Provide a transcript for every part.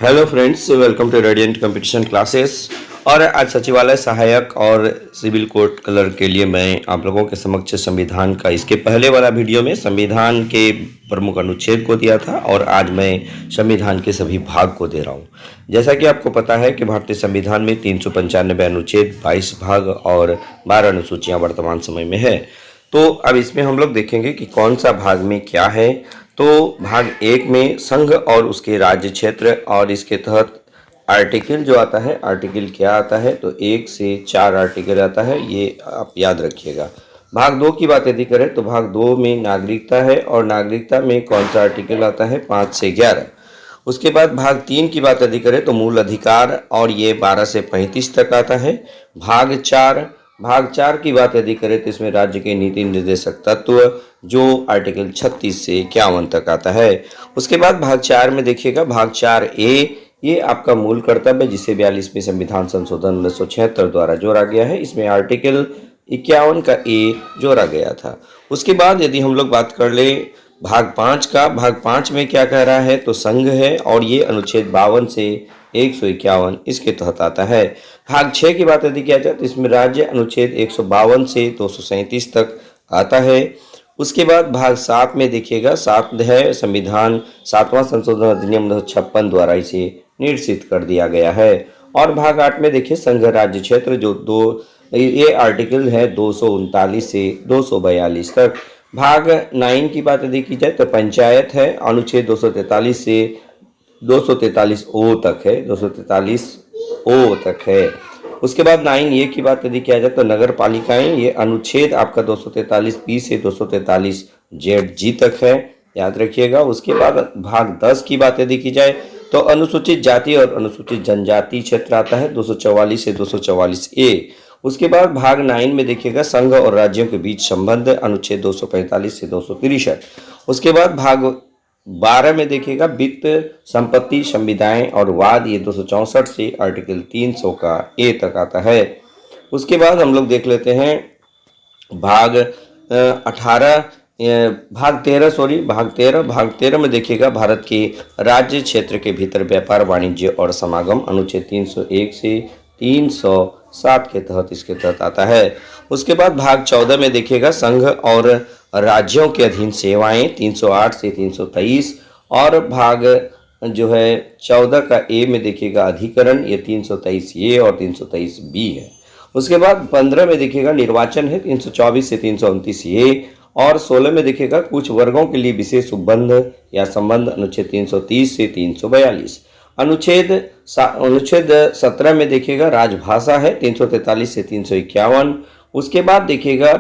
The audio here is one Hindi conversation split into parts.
Hello friends, welcome to radiant competition classes. और आज सचिवालय सहायक और सिविल कोर्ट कलर के लिए मैं आप लोगों के समक्ष संविधान का इसके पहले वाला वीडियो में संविधान के प्रमुख अनुच्छेद को दिया था और आज मैं संविधान के सभी भाग को दे रहा हूं। जैसा कि आपको पता है कि भारतीय संविधान में 395 अनुच्छेद, 22 भाग और 12 अनुसूचियां वर्तमान समय में है। तो अब इसमें हम लोग देखेंगे कि कौन सा भाग में क्या है। तो भाग 1 में संघ और उसके राज्य क्षेत्र और इसके तहत आर्टिकल जो आता है, आर्टिकल क्या आता है तो 1 से 4 आर्टिकल आता है, ये आप याद रखिएगा। भाग 2 की बात यदि करें तो भाग 2 में नागरिकता है और नागरिकता में कौन सा आर्टिकल आता है 5 से 11। उसके बाद भाग 3 की बात यदि करें तो मूल अधिकार और ये 12 से 35 तक आता है। भाग 4 की बात यदि करें तो इसमें राज्य के नीति निर्देशक तत्व जो आर्टिकल 36 से 51 तक आता है। उसके बाद भाग 4 में देखिएगा, भाग 4A ये आपका मूल कर्तव्य जिसे 42वें संविधान संशोधन 1976 द्वारा जोड़ा गया है। इसमें आर्टिकल 51 का A जोड़ा गया था। उसके बाद यदि हम लोग बात कर ले भाग 5 का, भाग 5 में क्या कह रहा है तो संघ है और ये अनुच्छेद 52 से 151 इसके तहत आता है। भाग 6 की बात यदि किया जाए तो इसमें राज्य अनुच्छेद 152 से 237 तक आता है। उसके बाद भाग 7 में देखिएगा, 7 है संविधान 7वां संशोधन अधिनियम 1956 द्वारा इसे निर्देशित कर दिया गया है। और भाग 8 में देखिए संघ राज्य क्षेत्र जो ये आर्टिकल है 239 से 242 तक। भाग 9 की बात यदि की जाए तो पंचायत है, अनुच्छेद 243 से 243 ओ तक है, 243 ओ तक है। उसके बाद 9A की बात यदि किया जाए तो नगर पालिकाएं, ये अनुच्छेद आपका 243 पी से 243 जेड जी तक है, याद रखिएगा। उसके बाद भाग 10 की बात यदि की जाए तो अनुसूचित जाति और अनुसूचित जनजाति क्षेत्र आता है 244 से 244A। उसके बाद भाग 9 में देखिएगा संघ और राज्यों के बीच संबंध, अनुच्छेद 245 से 263। उसके बाद भाग 12 में देखिएगा वित्त, संपत्ति, संविदाएं और वाद, ये 264 से आर्टिकल 300 का A तक आता है। उसके बाद हम लोग देख लेते हैं भाग 13 में देखिएगा भारत के राज्य क्षेत्र के भीतर व्यापार, वाणिज्य और समागम, अनुच्छेद 301 से 307 के तहत इसके तहत आता है। उसके बाद भाग 14 में देखिएगा संघ और राज्यों के अधीन सेवाएं, 308 से 323। और भाग जो है 14 का A में देखिएगा अधिकरण, ये 323A और 323B है। उसके बाद 15 में देखिएगा निर्वाचन है, 324 से 329A। और 16 में देखिएगा कुछ वर्गों के लिए विशेष उपबंध या संबंध, अनुच्छेद 330 से 342। अनुच्छेद 17 में देखिएगा राजभाषा है, 343 से 351। उसके बाद देखिएगा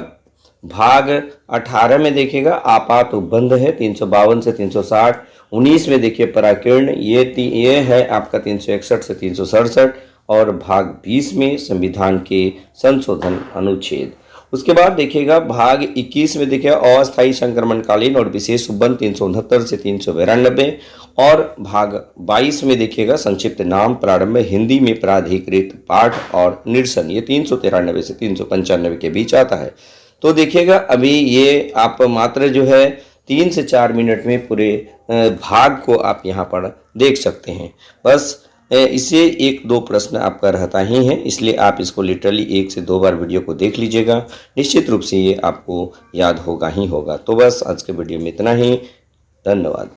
भाग 18 में देखिएगा आपात उपबंध है, 352 से 360। 19 में देखिए पराकीर्ण, ये है आपका 361 से 367। और भाग 20 में संविधान के संशोधन अनुच्छेद। उसके बाद देखिएगा भाग 21 में देखिएगा अस्थायी संक्रमणकालीन और विशेष उपबंध, 369 से 392। और भाग 22 में देखिएगा संक्षिप्त नाम, प्रारंभ हिंदी में प्राधिकृत पाठ और निरसन, ये 393 से 395 के बीच आता है। तो देखिएगा अभी ये आप मात्र जो है 3 से 4 मिनट में पूरे भाग को आप यहाँ पर देख सकते हैं। बस इससे 1-2 प्रश्न आपका रहता ही है, इसलिए आप इसको लिटरली 1 से 2 बार वीडियो को देख लीजिएगा, निश्चित रूप से ये आपको याद होगा ही होगा। तो बस आज के वीडियो में इतना ही, धन्यवाद।